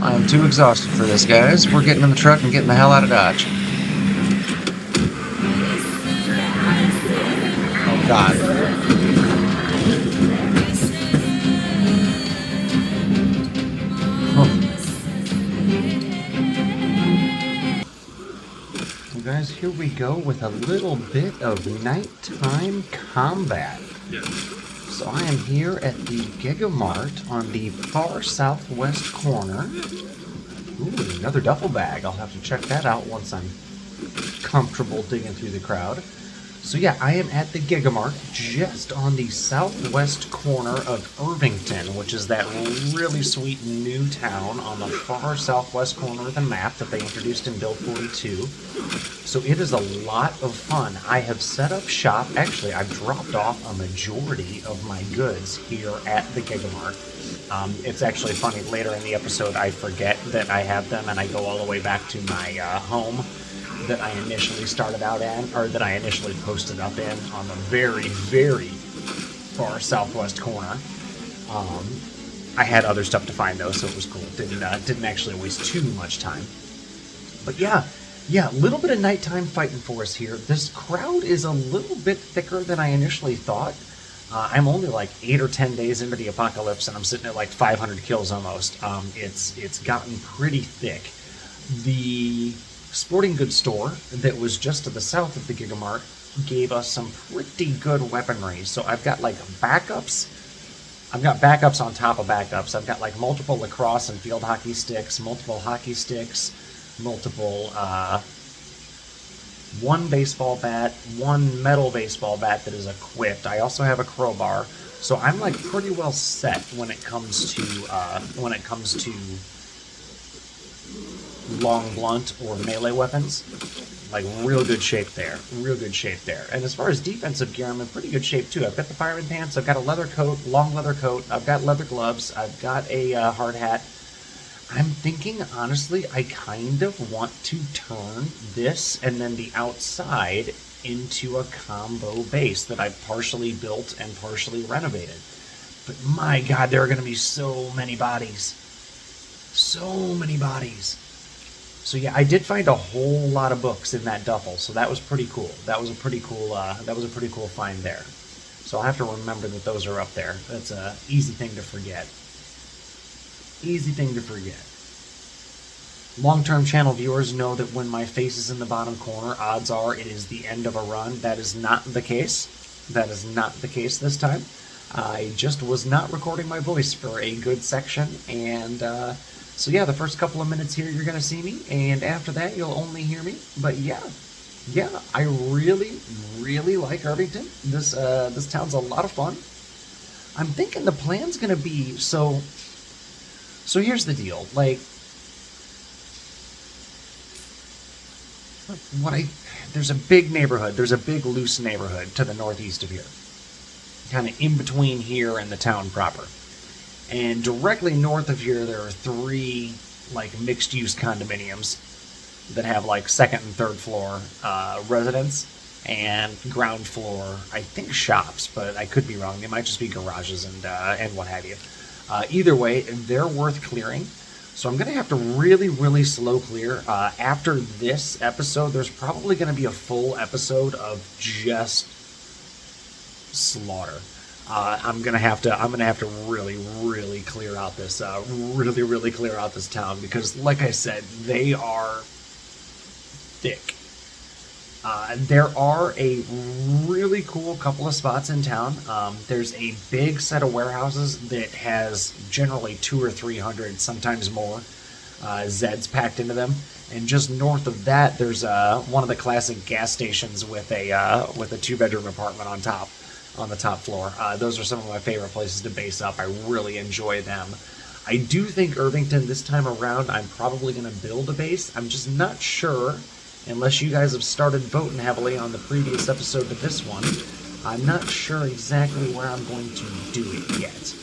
I'm too exhausted for this, guys. We're getting in the truck and getting the hell out of Dodge. Oh, God. Well, guys, here we go with a little bit of nighttime combat. So I am here at the Gigamart on the far southwest corner. Ooh, another duffel bag. I'll have to check that out once I'm comfortable digging through the crowd. So yeah, I am at the Gigamart just on the southwest corner of Irvington, which is that really sweet new town on the far southwest corner of the map that they introduced in Build 42. So it is a lot of fun. I have set up shop. Actually, I've dropped off a majority of my goods here at the Gigamart. It's actually funny, later in the episode I forget that I have them and I go all the way back to my home that I initially started out in, or that I initially posted up in on the very, very far southwest corner. I had other stuff to find though, so it was cool. Didn't actually waste too much time. But yeah, a little bit of nighttime fighting for us here. This crowd is a little bit thicker than I initially thought. I'm only like 8 or 10 days into the apocalypse, and I'm sitting at like 500 kills almost. It's gotten pretty thick. The sporting goods store that was just to the south of the Gigamart gave us some pretty good weaponry. So I've got like backups. I've got backups on top of backups. I've got like multiple lacrosse and field hockey sticks, multiple hockey sticks, multiple one baseball bat, one metal baseball bat that is equipped. I also have a crowbar. So I'm like pretty well set when it comes to long blunt or melee weapons. Like real good shape there. And as far as defensive gear, I'm in pretty good shape too. I've got the fireman pants, I've got a leather coat, long leather coat, I've got leather gloves, I've got a hard hat. I'm thinking, honestly, I kind of want to turn this and then the outside into a combo base that I've partially built and partially renovated. But my God, there are going to be so many bodies. So many bodies. So yeah, I did find a whole lot of books in that duffel, so that was pretty cool. That was a pretty cool find there. So I'll have to remember that those are up there. That's an easy thing to forget. Long-term channel viewers know that when my face is in the bottom corner, odds are it is the end of a run. That is not the case. That is not the case this time. I just was not recording my voice for a good section, and so yeah, the first couple of minutes here you're going to see me, and after that you'll only hear me. But yeah, I really, really like Irvington. This town's a lot of fun. I'm thinking the plan's going to be, so here's the deal. Like, there's a big neighborhood, there's a big loose neighborhood to the northeast of here. Kind of in between here and the town proper. And directly north of here, there are 3 like mixed-use condominiums that have like second and third floor residents and ground floor, I think, shops, but I could be wrong. They might just be garages and what have you. Either way, they're worth clearing. So I'm going to have to really, really slow clear. After this episode, there's probably going to be a full episode of just slaughter. I'm gonna have to really, really clear out this really clear out this town, because like I said, they are thick. There are a really cool couple of spots in town. There's a big set of warehouses that has generally 200 or 300, sometimes more, Zeds packed into them. And just north of that, there's one of the classic gas stations with a 2-bedroom apartment on the top floor. Those are some of my favorite places to base up. I really enjoy them. I do think Irvington this time around, I'm probably going to build a base. I'm just not sure, unless you guys have started voting heavily on the previous episode to this one. I'm not sure exactly where I'm going to do it yet.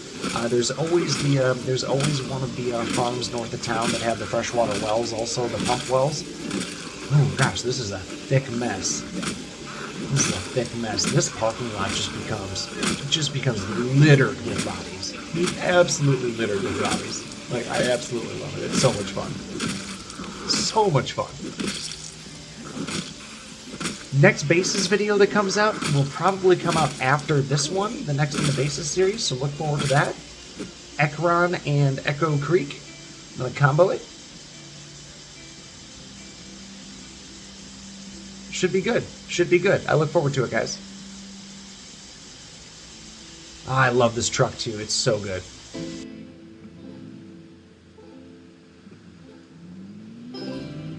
There's always one of the farms north of town that have the freshwater wells, also the pump wells. Oh gosh, this is a thick mess. This parking lot just becomes littered with bodies. Absolutely littered with bodies. Like, I absolutely love it. It's so much fun. So much fun. Next bases video that comes out will probably come out after this one, the next in the bases series, so look forward to that. Ekron and Echo Creek. I'm going to combo it. Should be good. Should be good. I look forward to it, guys. Oh, I love this truck, too. It's so good.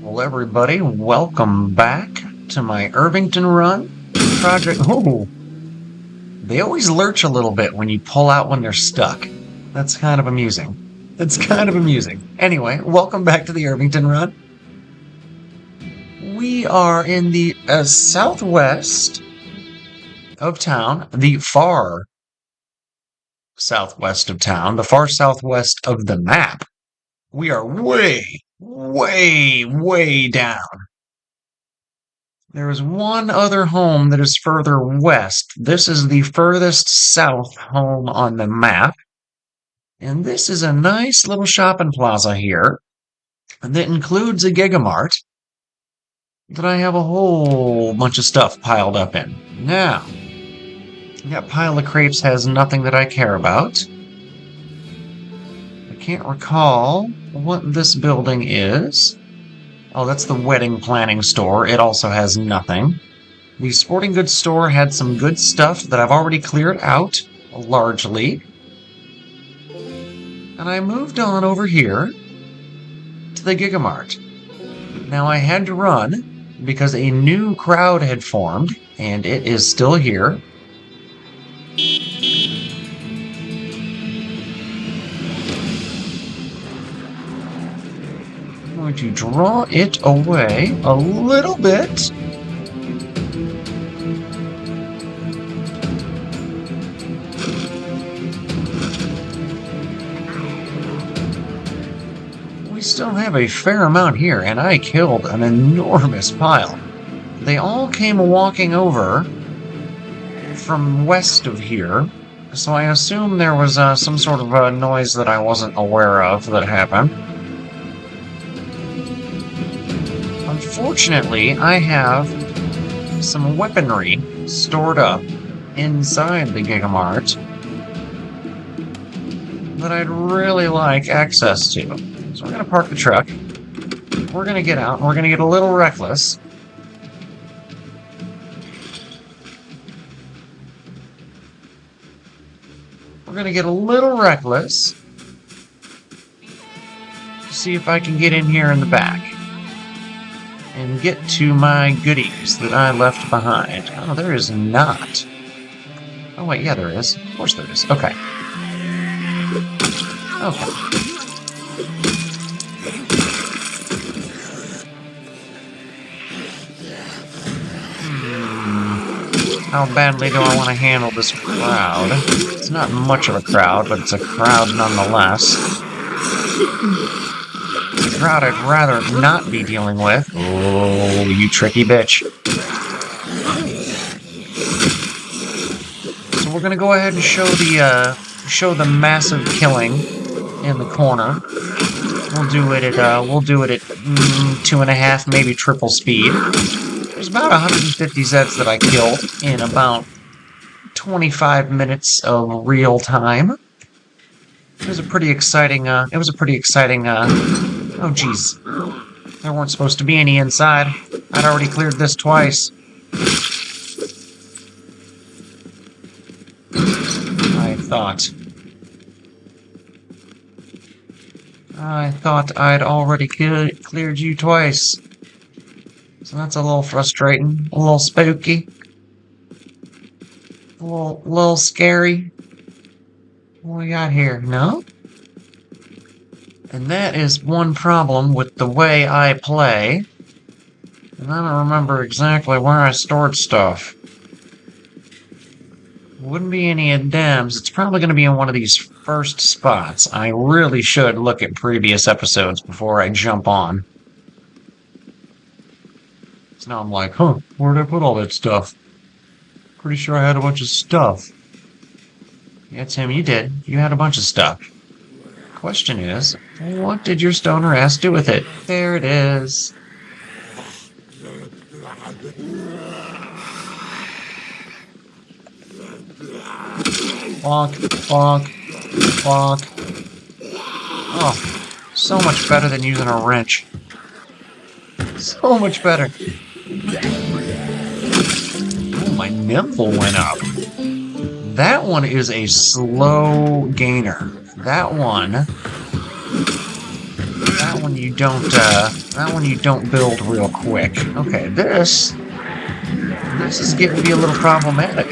Well, everybody, welcome back to my Irvington run project. Oh, they always lurch a little bit when you pull out when they're stuck. That's kind of amusing. It's kind of amusing. Anyway, welcome back to the Irvington run. We are in the southwest of town, the far southwest of town, the far southwest of the map. We are way, way, way down. There is one other home that is further west. This is the furthest south home on the map. And this is a nice little shopping plaza here that includes a Gigamart that I have a whole bunch of stuff piled up in. Now, that pile of crepes has nothing that I care about. I can't recall what this building is. Oh, that's the wedding planning store. It also has nothing. The sporting goods store had some good stuff that I've already cleared out, largely. And I moved on over here to the Gigamart. Now, I had to run because a new crowd had formed, and it is still here. I'm going to draw it away a little bit. We still have a fair amount here, and I killed an enormous pile. They all came walking over from west of here, so I assume there was some sort of noise that I wasn't aware of that happened. Unfortunately, I have some weaponry stored up inside the Gigamart that I'd really like access to. So we're going to park the truck. We're going to get out, and we're going to get a little reckless. We're going to get a little reckless. See if I can get in here in the back and get to my goodies that I left behind. Oh, there is not. Oh, wait, yeah, there is. Of course there is. Okay. Okay. How badly do I want to handle this crowd? It's not much of a crowd, but it's a crowd nonetheless. It's a crowd I'd rather not be dealing with. Oh, you tricky bitch. So we're gonna go ahead and show the massive killing in the corner. We'll do it at 2.5, maybe triple speed. There's about 150 Zeds that I killed in about 25 minutes of real time. It was a pretty exciting, oh geez. There weren't supposed to be any inside. I'd already cleared this twice. I thought I'd already cleared you twice. So that's a little frustrating, a little spooky, a little scary. What we got here? No? And that is one problem with the way I play. And I don't remember exactly where I stored stuff. Wouldn't be any of Dems. It's probably going to be in one of these first spots. I really should look at previous episodes before I jump on. So now I'm like, huh, where did I put all that stuff? Pretty sure I had a bunch of stuff. Yeah, Tim, you did. You had a bunch of stuff. question is, what did your stoner ass do with it? There it is. Bonk, bonk, bonk. Oh, so much better than using a wrench. So much better. Oh, my nimble went up. That one is a slow gainer. That one you don't build real quick. Okay, this is getting to be a little problematic.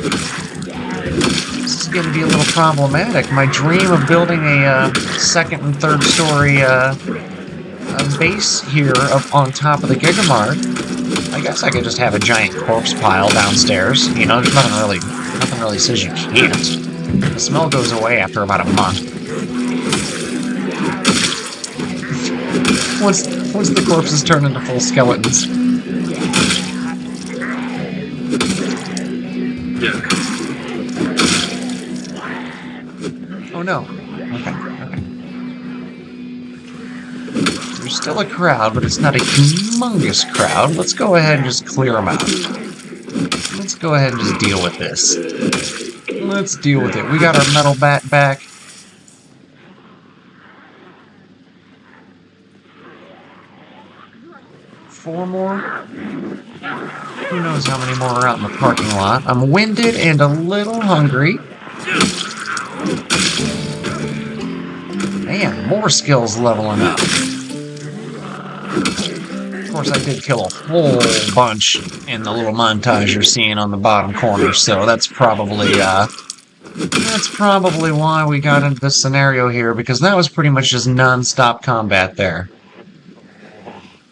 My dream of building a second and third story a base here up on top of the Gigamart. I guess I could just have a giant corpse pile downstairs. You know, there's nothing really says you can't. The smell goes away after about a month. Once the corpses turn into full skeletons. Yeah. Oh no. Okay. There's still a crowd, but it's not a humongous crowd. Let's go ahead and just clear them out. Let's go ahead and just deal with this. Let's deal with it. We got our metal bat back. Four more? Who knows how many more are out in the parking lot. I'm winded and a little hungry. Man, more skills leveling up. Of course, I did kill a whole bunch in the little montage you're seeing on the bottom corner, so that's probably why we got into this scenario here, because that was pretty much just non-stop combat there.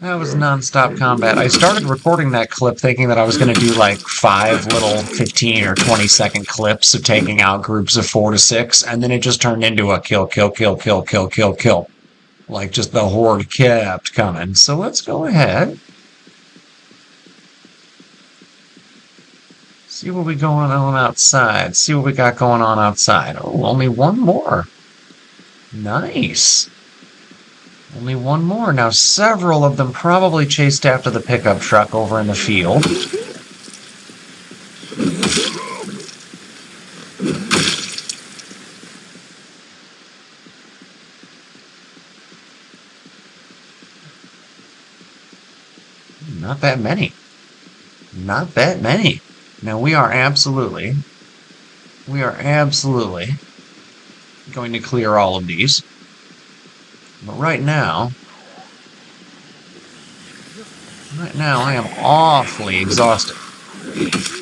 That was non-stop combat. I started recording that clip thinking that I was going to do like 5 little 15 or 20-second clips of taking out groups of 4 to 6, and then it just turned into a kill. Like, just the horde kept coming. So let's go ahead. See what we going on outside. See what we got going on outside. Oh, only one more. Nice. Only one more. Now, several of them probably chased after the pickup truck over in the field. Not that many. Not that many. Now, we are absolutely going to clear all of these. But right now, I am awfully exhausted.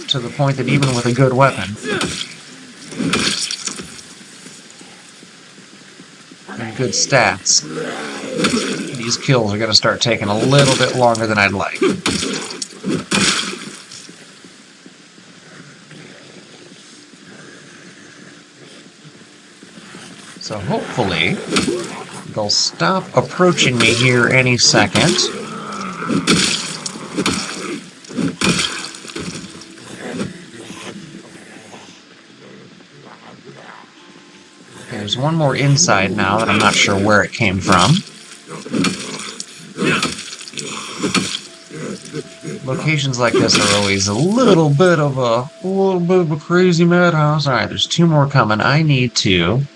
To the point that even with a good weapon and good stats, these kills are going to start taking a little bit longer than I'd like. So hopefully, they'll stop approaching me here any second. Okay, there's one more inside now that I'm not sure where it came from. Locations like this are always a little bit of a crazy madhouse. All right, there's 2 more coming. I need to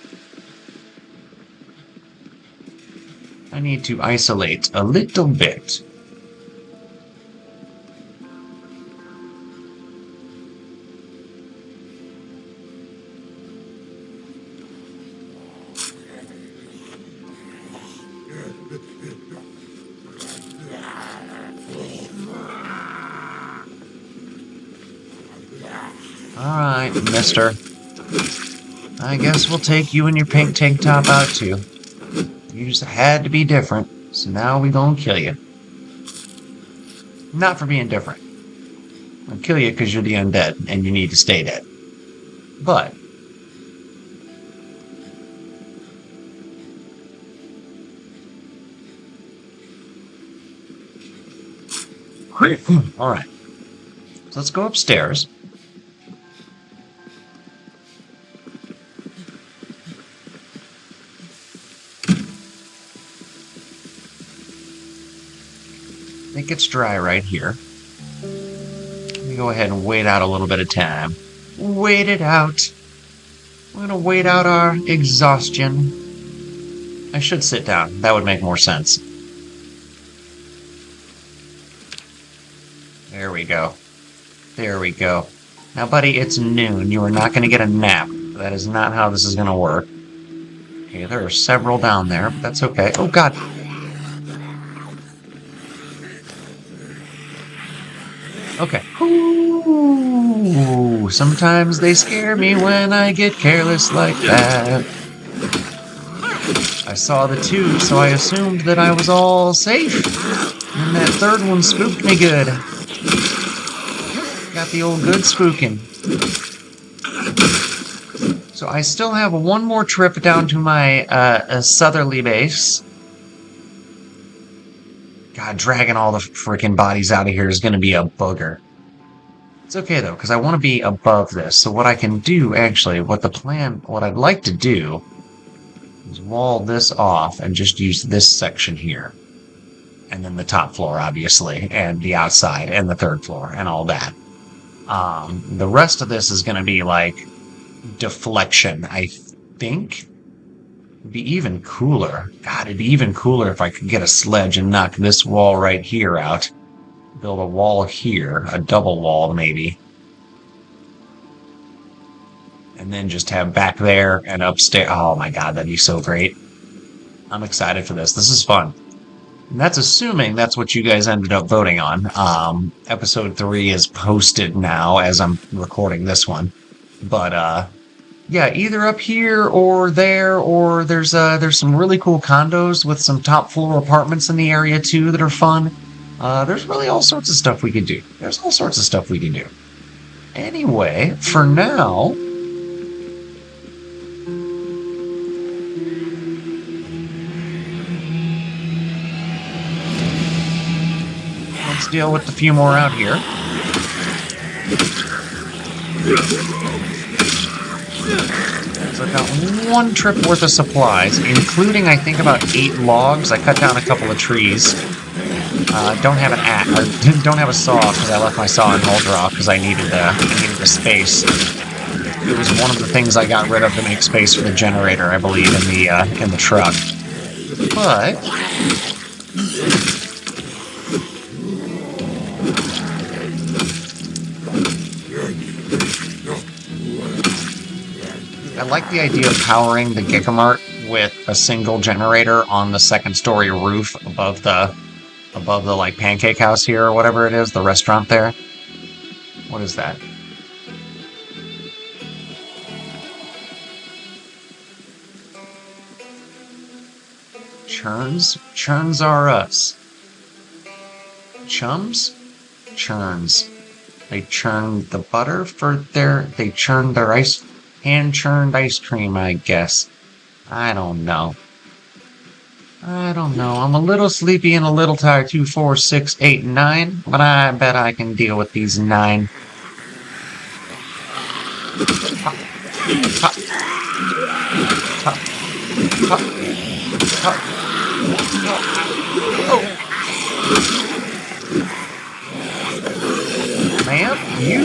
isolate a little bit. Alright, mister. I guess we'll take you and your pink tank top out too. You just had to be different, so now we gonna kill you. Not for being different. I'll kill you because you're the undead, and you need to stay dead. But alright. So let's go upstairs. think it's dry right here. Let me go ahead and wait out a little bit of time. Wait it out. We're gonna wait out our exhaustion. I should sit down. That would make more sense. There we go. There we go. Now, buddy, it's noon. You are not going to get a nap. That is not how this is going to work. Okay, there are several down there, but that's okay. Oh, God. Okay. Ooh, sometimes they scare me when I get careless like that. I saw the two, so I assumed that I was all safe. And that third one spooked me good. Got the old good spooking. So I still have one more trip down to my southerly base. God, dragging all the freaking bodies out of here is going to be a booger. It's okay, though, because I want to be above this. So what I can do, actually, what I'd like to do is wall this off and just use this section here. And then the top floor, obviously, and the outside, and the third floor, and all that. The rest of this is going to be, like, deflection, I think. It'd be even cooler. God, it'd be even cooler if I could get a sledge and knock this wall right here out. Build a wall here, a double wall, maybe. And then just have back there and upstairs. Oh my God, that'd be so great. I'm excited for this. This is fun. And that's assuming that's what you guys ended up voting on. Episode 3 is posted now as I'm recording this one. But, yeah, either up here or there, or there's some really cool condos with some top floor apartments in the area too that are fun. There's really all sorts of stuff we could do. Anyway, for now, let's deal with a few more out here. So I got one trip worth of supplies, including, I think, about 8 logs. I cut down a couple of trees. Don't have an axe, or don't have a saw because I left my saw in hold draw because I needed the space. It was one of the things I got rid of to make space for the generator, I believe, in the truck. But I like the idea of powering the Gigamart with a single generator on the second-story roof above the like pancake house here or whatever it is, the restaurant there. What is that? Churns? Churns are us. Chums? Churns. They churn the butter they churn their hand-churned ice cream, I guess. I don't know. I'm a little sleepy and a little tired. 2, 4, 6, 8, 9. But I bet I can deal with these 9. Hop. Hop. Hop. Hop. Hop. Oh. Man, you...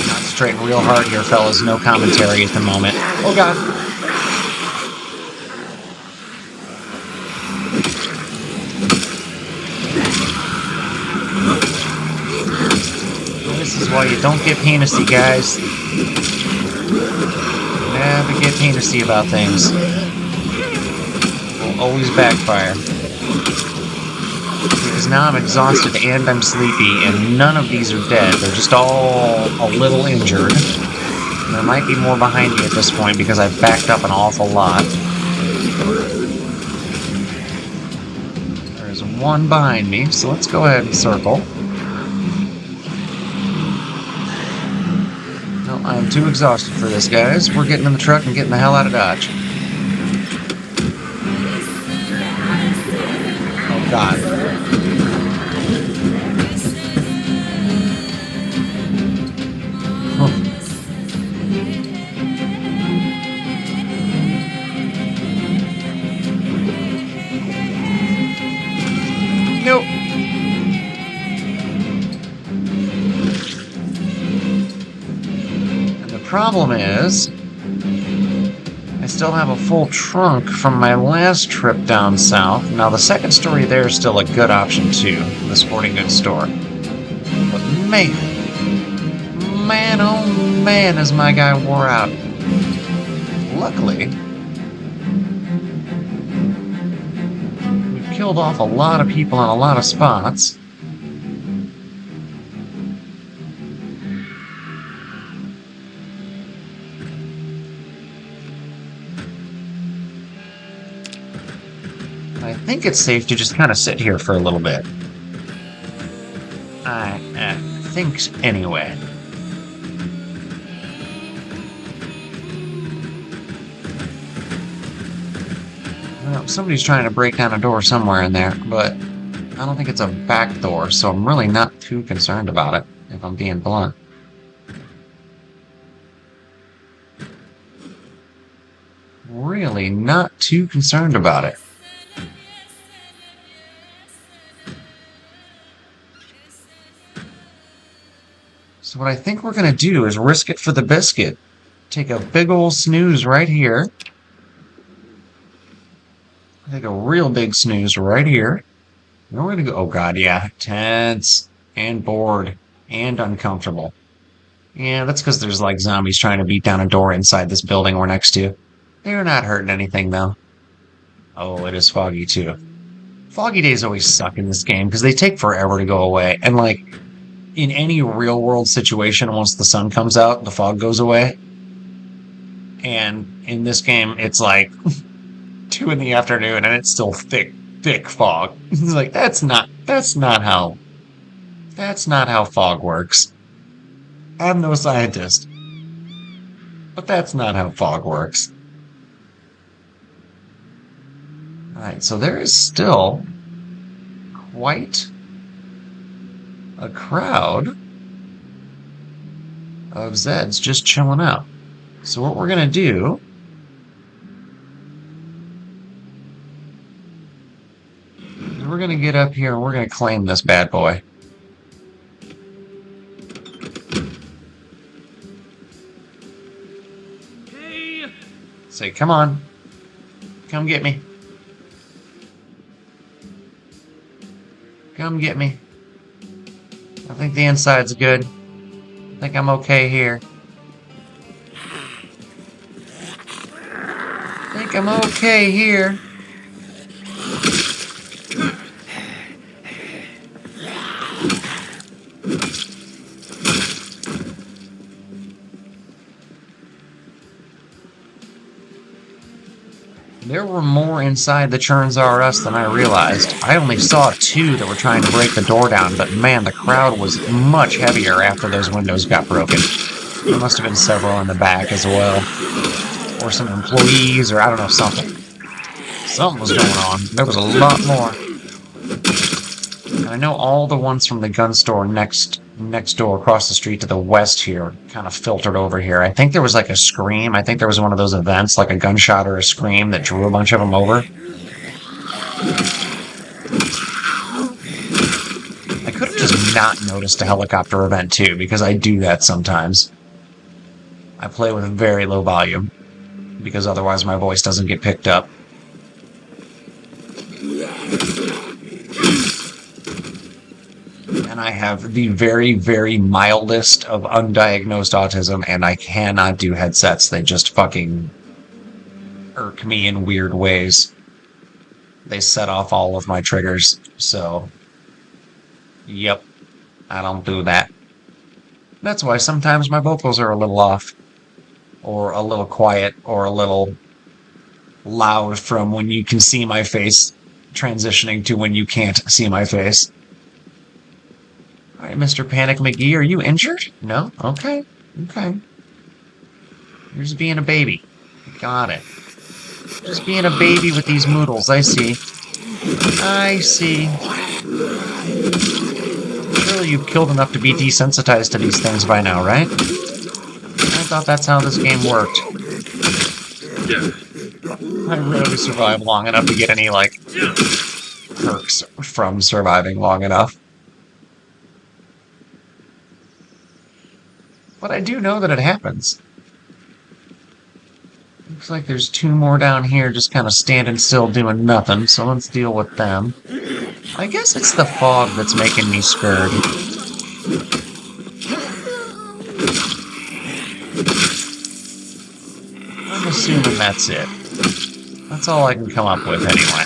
Concentrating real hard here, fellas. No commentary at the moment. Oh, God. This is why you don't get penisy, guys. Never get penisy about things. Will always backfire. Because now I'm exhausted and I'm sleepy, and none of these are dead. They're just all a little injured. And there might be more behind me at this point because I've backed up an awful lot. There's one behind me, so let's go ahead and circle. No, I'm too exhausted for this, guys. We're getting in the truck and getting the hell out of Dodge. God. Nope. And the problem is, I still have a full trunk from my last trip down south. Now, the second story there is still a good option too, the sporting goods store. But man, oh man, is my guy wore out. Luckily, we've killed off a lot of people on a lot of spots. I think it's safe to just kind of sit here for a little bit. I think anyway. Well, somebody's trying to break down a door somewhere in there, but I don't think it's a back door, so I'm really not too concerned about it, if I'm being blunt. Really not too concerned about it. So what I think we're going to do is risk it for the biscuit. Take a big old snooze right here. Take a real big snooze right here. And we're going to go, oh god, yeah, tense and bored and uncomfortable. Yeah, that's because there's like zombies trying to beat down a door inside this building we're next to. They're not hurting anything though. Oh, it is foggy too. Foggy days always suck in this game because they take forever to go away. And like, in any real world situation, once the sun comes out, the fog goes away. And in this game, it's like 2 in the afternoon and it's still thick fog. It's like, that's not how fog works. I'm no scientist. But that's not how fog works. Alright, so there is still quite a crowd of Zeds just chilling out. So what we're going to do is we're going to get up here and we're going to claim this bad boy. Hey. Say, come on. Come get me. Come get me. I think the inside's good. I think I'm okay here. I think I'm okay here. There were more inside the Churns R Us than I realized. I only saw 2 that were trying to break the door down, but man, the crowd was much heavier after those windows got broken. There must have been several in the back as well. Or some employees, or I don't know, something. Something was going on. There was a lot more. And I know all the ones from the gun store next door across the street to the west here kind of filtered over here. I think there was like a scream. I think there was one of those events, like a gunshot or a scream that drew a bunch of them over. I could have just not noticed a helicopter event too, because I do that sometimes. I play with very low volume, because otherwise my voice doesn't get picked up. And I have the very, very mildest of undiagnosed autism, and I cannot do headsets. They just fucking irk me in weird ways. They set off all of my triggers, so... Yep, I don't do that. That's why sometimes my vocals are a little off, or a little quiet, or a little loud from when you can see my face transitioning to when you can't see my face. Alright, Mr. Panic McGee, are you injured? No? Okay. Okay. You're just being a baby. Got it. Just being a baby with these moodles, I see. I see. Surely you've killed enough to be desensitized to these things by now, right? I thought that's how this game worked. Yeah. I rarely survive long enough to get any, like, perks from surviving long enough. But I do know that it happens. Looks like there's 2 more down here just kind of standing still doing nothing, so let's deal with them. I guess it's the fog that's making me scared. I'm assuming that's it. That's all I can come up with anyway.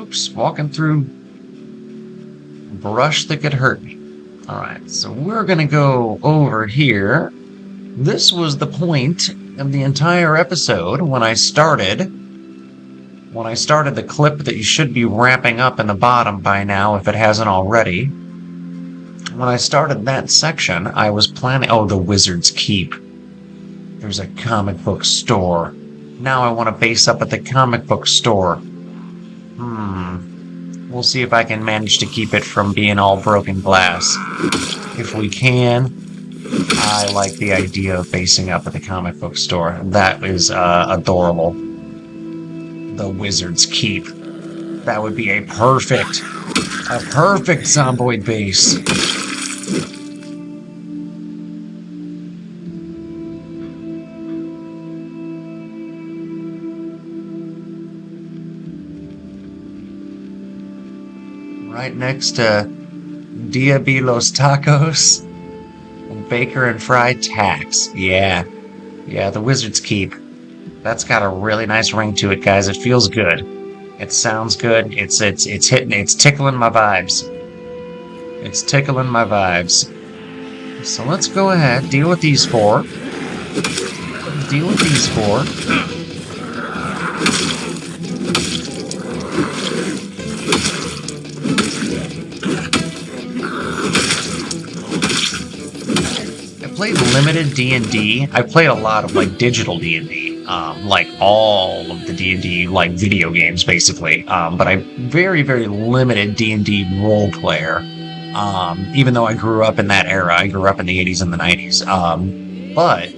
Oops, walking through brush that could hurt me. Alright, so we're gonna go over here. This was the point of the entire episode when I started the clip that you should be wrapping up in the bottom by now if it hasn't already. When I started that section, I was planning... Oh, the Wizard's Keep. There's a comic book store. Now I want to base up at the comic book store. We'll see if I can manage to keep it from being all broken glass. If we can, I like the idea of basing up at the comic book store. That is adorable. The Wizard's Keep. That would be a perfect zomboid base. Right next to Dia B. Los Tacos and Baker and Fried Tax. Yeah, the Wizard's Keep. That's got a really nice ring to it, guys. It feels good. It sounds good. It's hitting. It's tickling my vibes. It's tickling my vibes. So let's go ahead, deal with these 4. Deal with these 4. Played limited D&D. I played a lot of like digital D&D, like all of the D&D like video games basically. But I very limited D&D role player. Even though I grew up in that era, I grew up in the 80s and the 90s. But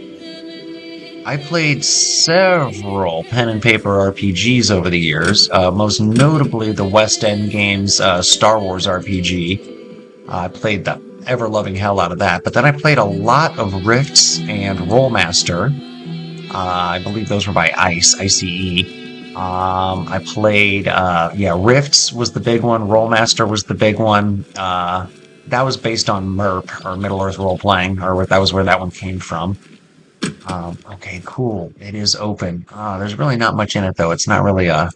I played several pen and paper RPGs over the years. Most notably the West End Games Star Wars RPG. I played the ever-loving hell out of that. But then I played a lot of Rifts and Rollmaster. I believe those were by ICE. I played, Rifts was the big one. Rollmaster was the big one. That was based on MERP, or Middle Earth Role-Playing, or that was where that one came from. Okay, cool. It is open. There's really not much in it, though. It's not really a...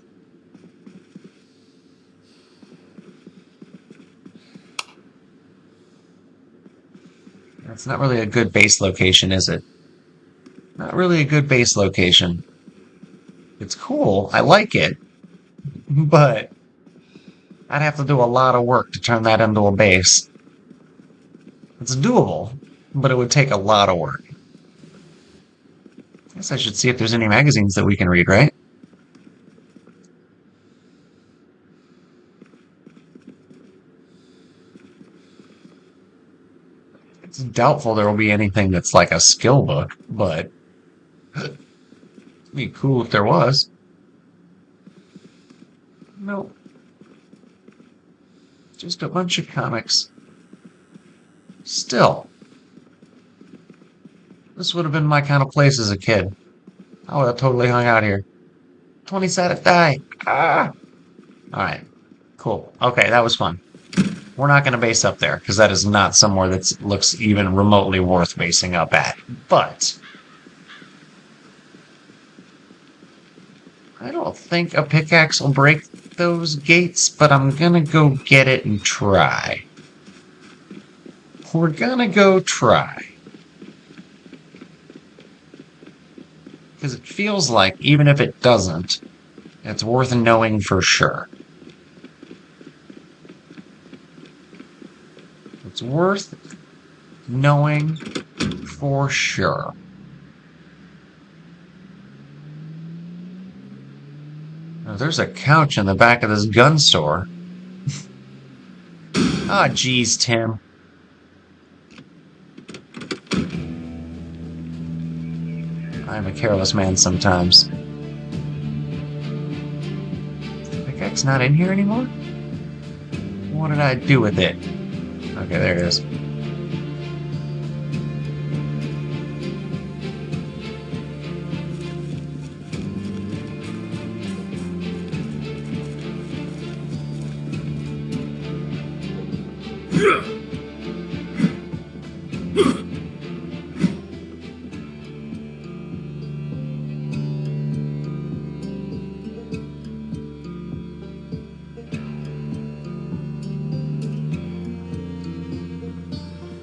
It's not really a good base location, is it? Not really a good base location. It's cool. I like it. But I'd have to do a lot of work to turn that into a base. It's doable, but it would take a lot of work. I guess I should see if there's any magazines that we can read, right? It's doubtful there will be anything that's like a skill book, but it'd be cool if there was. Nope. Just a bunch of comics. Still. This would have been my kind of place as a kid. I would have totally hung out here. 20-sided die. Ah! Alright. Cool. Okay, that was fun. We're not going to base up there, because that is not somewhere that looks even remotely worth basing up at. But I don't think a pickaxe will break those gates, but I'm going to go get it and try. We're going to go try. Because it feels like, even if it doesn't, it's worth knowing for sure. It's worth knowing for sure. Now, there's a couch in the back of this gun store. Ah, geez, Tim. I'm a careless man sometimes. The guy's not in here anymore? What did I do with it? Okay, there it is.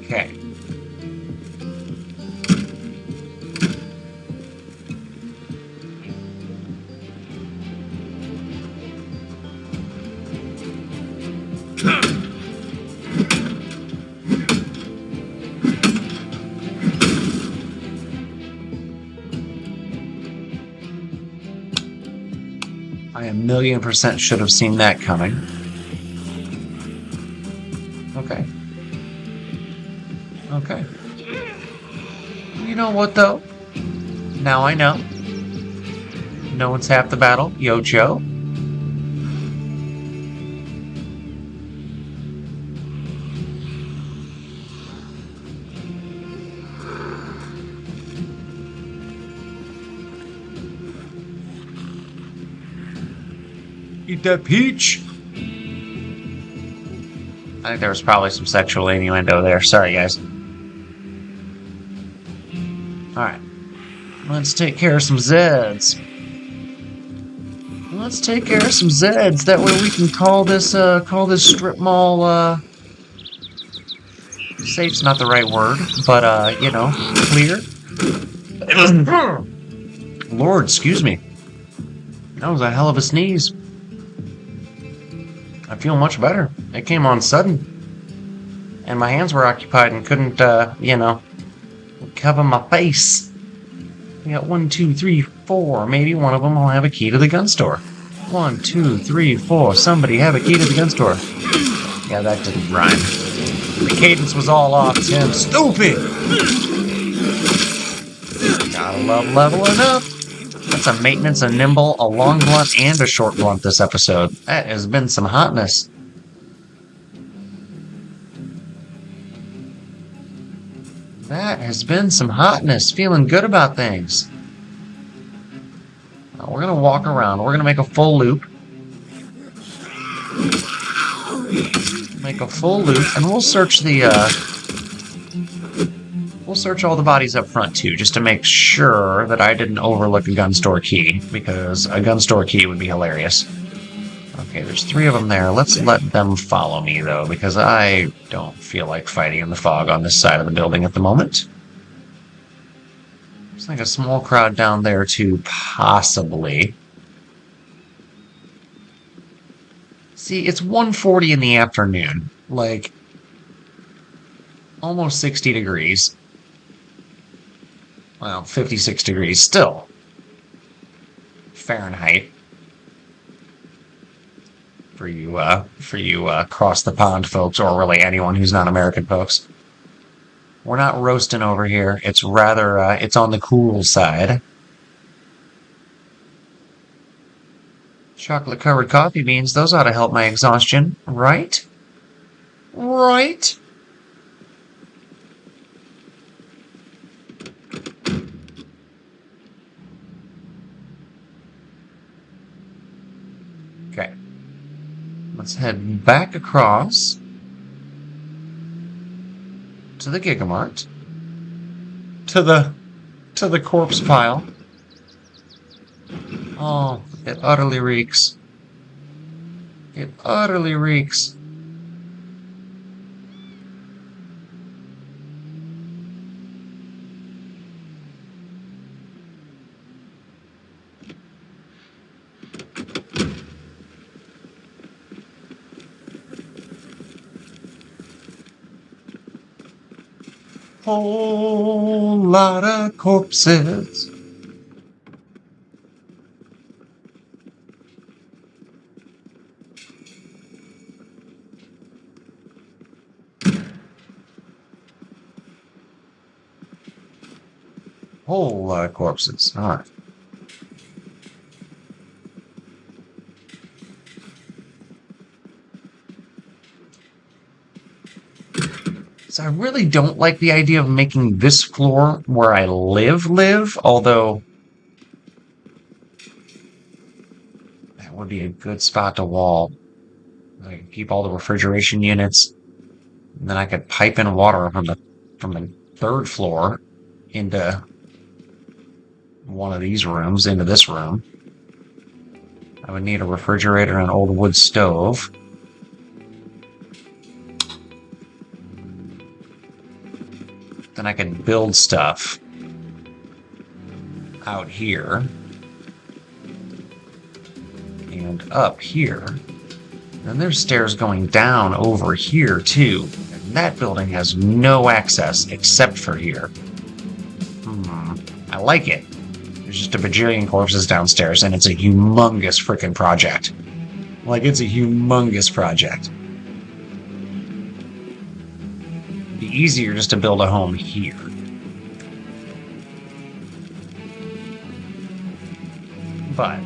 Okay. I 1,000,000% should have seen that coming. Okay. Okay. You know what, though? Now I know. No one's half the battle. Yo, Joe. Eat that peach! I think there was probably some sexual innuendo there. Sorry, guys. Alright. Let's take care of some Zeds. Let's take care of some Zeds. That way we can call this strip mall, safe's not the right word, but, you know, clear. Lord, excuse me. That was a hell of a sneeze. I feel much better. It came on sudden. And my hands were occupied and couldn't, you know, cover my face. We got 1, 2, 3, 4. Maybe one of them will have a key to the gun store. 1, 2, 3, 4. Somebody have a key to the gun store. Yeah, that didn't rhyme. The cadence was all off, Tim. Stupid! Gotta love leveling up. That's a maintenance, a nimble, a long blunt, and a short blunt this episode. That has been some hotness. That has been some hotness. Feeling good about things. Now we're going to walk around. We're going to make a full loop. Make a full loop, and we'll search the, we'll search all the bodies up front, too, just to make sure that I didn't overlook a gun store key, because a gun store key would be hilarious. Okay, there's 3 of them there. Let's let them follow me, though, because I don't feel like fighting in the fog on this side of the building at the moment. There's like a small crowd down there, too, possibly. See, it's 1:40 in the afternoon. Like, almost 60 degrees. Well, 56 degrees still. Fahrenheit. For you cross the pond folks, or really anyone who's not American folks. We're not roasting over here. It's rather, it's on the cool side. Chocolate-covered coffee beans, those ought to help my exhaustion, right? Right? Okay. Let's head back across to the Gigamart. To the corpse pile. Oh, it utterly reeks. It utterly reeks. Whole lot of corpses. Whole lot of corpses. All right. So I really don't like the idea of making this floor where I live, although that would be a good spot to wall. I could keep all the refrigeration units, and then I could pipe in water from the third floor into one of these rooms, into this room. I would need a refrigerator and an old wood stove. Then I can build stuff out here and up here. And there's stairs going down over here too. And that building has no access except for here. I like it. There's just a bajillion corpses downstairs and it's a humongous freaking project. Like, it's a humongous project. Easier just to build a home here. But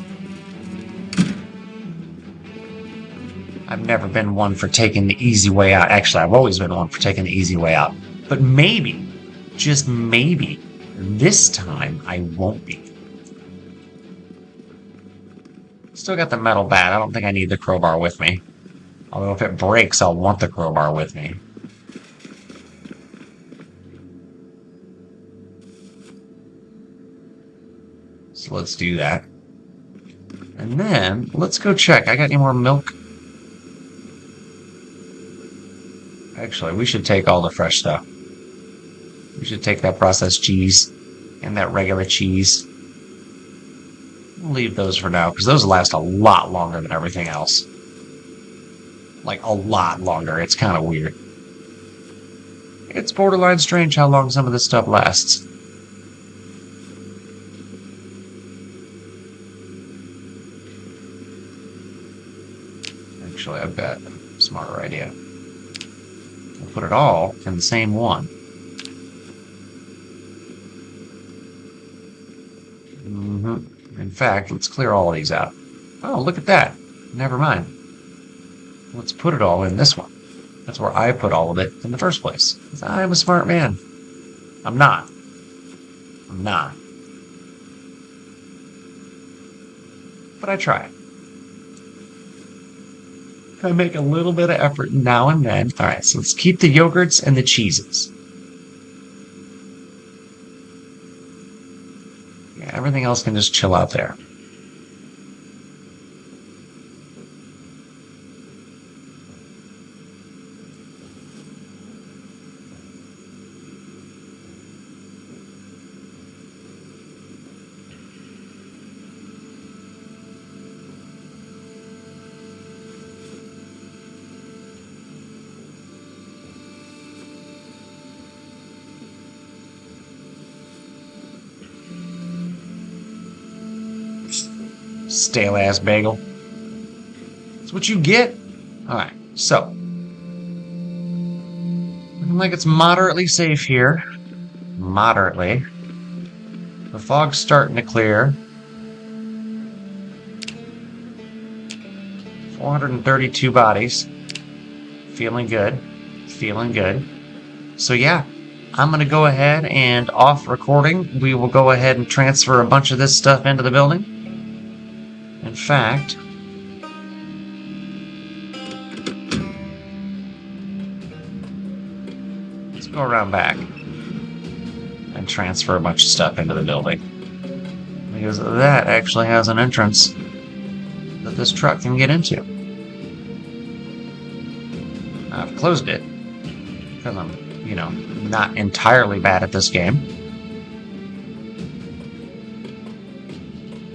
I've never been one for taking the easy way out. Actually, I've always been one for taking the easy way out. But maybe, just maybe, this time I won't be. Still got the metal bat. I don't think I need the crowbar with me. Although if it breaks, I'll want the crowbar with me. So let's do that. And then, let's go check. I got any more milk? Actually, we should take all the fresh stuff. We should take that processed cheese and that regular cheese. We'll leave those for now, because those last a lot longer than everything else. Like, a lot longer. It's kind of weird. It's borderline strange how long some of this stuff lasts. Actually, I've got a smarter idea. We'll put it all in the same one. In fact, let's clear all of these out. Oh, look at that. Never mind. Let's put it all in this one. That's where I put all of it in the first place. I'm a smart man. I'm not. I'm not. But I try. I make a little bit of effort now and then. Alright, so let's keep the yogurts and the cheeses. Yeah, everything else can just chill out there. Stale ass bagel. That's what you get. Alright, so looking like it's moderately safe here. Moderately. The fog's starting to clear. 432 bodies. Feeling good. Feeling good. So yeah, I'm going to go ahead and off recording, we will go ahead and transfer a bunch of this stuff into the building. In fact, let's go around back and transfer a bunch of stuff into the building. Because that actually has an entrance that this truck can get into. I've closed it because I'm, you know, not entirely bad at this game.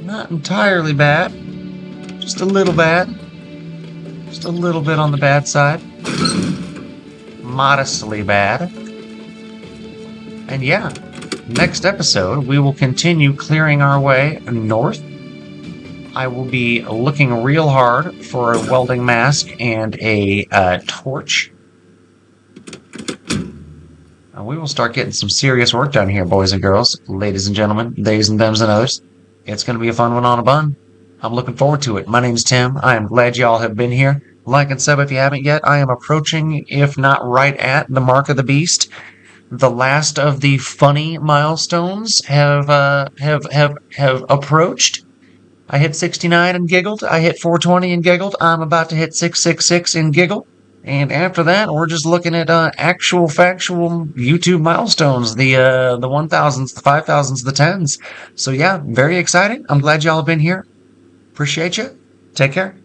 Not entirely bad. Just a little bad. Just a little bit on the bad side. Modestly bad. And yeah, next episode, we will continue clearing our way north. I will be looking real hard for a welding mask and a torch. We will start getting some serious work done here, boys and girls, ladies and gentlemen, theys and thems and others. It's going to be a fun one on a bun. I'm looking forward to it. My name's Tim. I am glad y'all have been here. Like and sub if you haven't yet. I am approaching, if not right at, the mark of the beast. The last of the funny milestones have approached. I hit 69 and giggled. I hit 420 and giggled. I'm about to hit 666 and giggle. And after that, we're just looking at actual factual YouTube milestones, the 1000s, the 5000s, the 10s. So yeah, very exciting. I'm glad y'all have been here. Appreciate you. Take care.